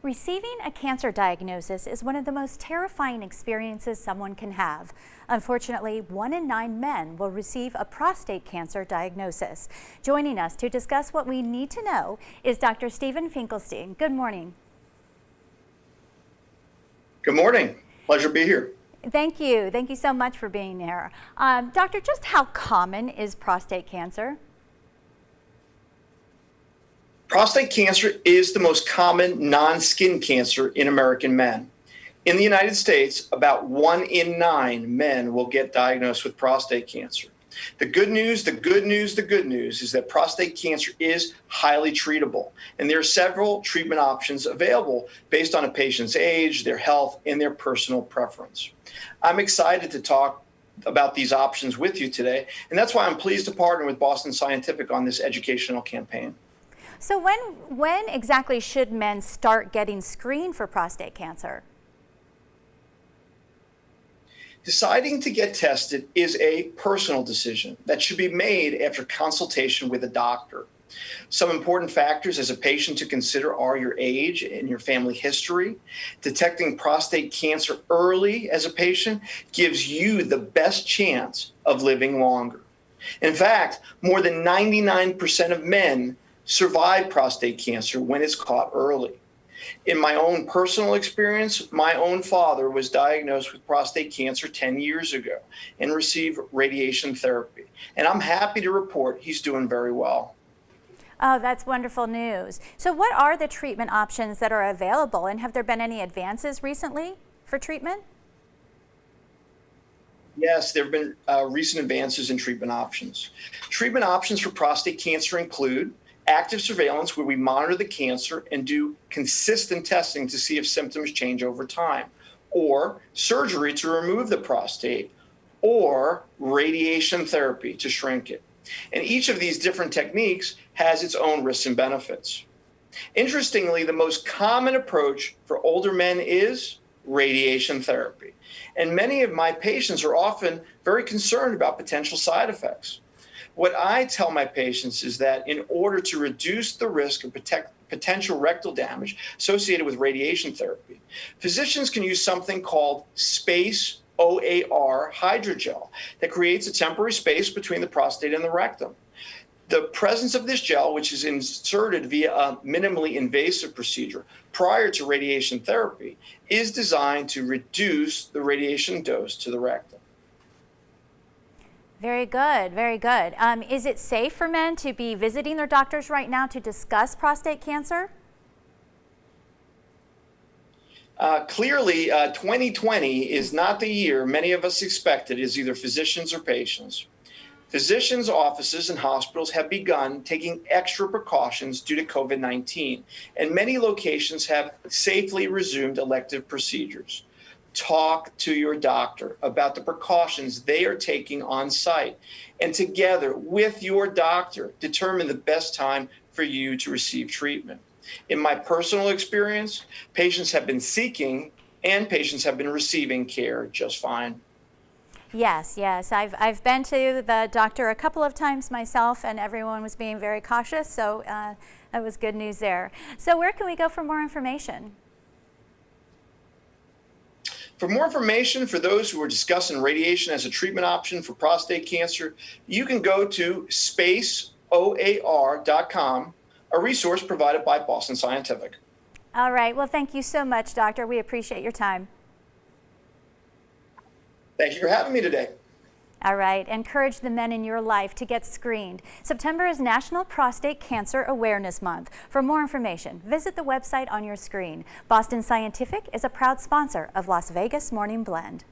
Receiving a cancer diagnosis is one of the most terrifying experiences someone can have. Unfortunately, 1 in 9 men will receive a prostate cancer diagnosis. Joining us to discuss what we need to know is Dr. Stephen Finkelstein. Good morning. Good morning. Pleasure to be here. Thank you. Thank you so much for being here. Doctor, just how common is prostate cancer? Prostate cancer is the most common non-skin cancer in American men. In the United States, about 1 in 9 men will get diagnosed with prostate cancer. The good news is that prostate cancer is highly treatable, and there are several treatment options available based on a patient's age, their health, and their personal preference. I'm excited to talk about these options with you today, and that's why I'm pleased to partner with Boston Scientific on this educational campaign. So when exactly should men start getting screened for prostate cancer? Deciding to get tested is a personal decision that should be made after consultation with a doctor. Some important factors as a patient to consider are your age and your family history. Detecting prostate cancer early as a patient gives you the best chance of living longer. In fact, more than 99% of men survive prostate cancer when it's caught early. In my own personal experience, my own father was diagnosed with prostate cancer 10 years ago and received radiation therapy. And I'm happy to report he's doing very well. Oh, that's wonderful news. So what are the treatment options that are available, and have there been any advances recently for treatment? Yes, there have been recent advances in treatment options. Treatment options for prostate cancer include active surveillance, where we monitor the cancer and do consistent testing to see if symptoms change over time, or surgery to remove the prostate, or radiation therapy to shrink it. And each of these different techniques has its own risks and benefits. Interestingly, the most common approach for older men is radiation therapy. And many of my patients are often very concerned about potential side effects. What I tell my patients is that in order to reduce the risk of potential rectal damage associated with radiation therapy, physicians can use something called space OAR hydrogel that creates a temporary space between the prostate and the rectum. The presence of this gel, which is inserted via a minimally invasive procedure prior to radiation therapy, is designed to reduce the radiation dose to the rectum. Very good, very good. Is it safe for men to be visiting their doctors right now to discuss prostate cancer? Clearly, 2020 is not the year many of us expected as either physicians or patients. Physicians' offices and hospitals have begun taking extra precautions due to COVID-19, and many locations have safely resumed elective procedures. Talk to your doctor about the precautions they are taking on site, and together with your doctor, determine the best time for you to receive treatment. In my personal experience, patients have been seeking and patients have been receiving care just fine. Yes, yes. I've been to the doctor a couple of times myself, and everyone was being very cautious, so that was good news there. So where can we go for more information? For more information for those who are discussing radiation as a treatment option for prostate cancer, you can go to spaceoar.com, a resource provided by Boston Scientific. All right. Well, thank you so much, Doctor. We appreciate your time. Thank you for having me today. All right. Encourage the men in your life to get screened. September is National Prostate Cancer Awareness Month. For more information, visit the website on your screen. Boston Scientific is a proud sponsor of Las Vegas Morning Blend.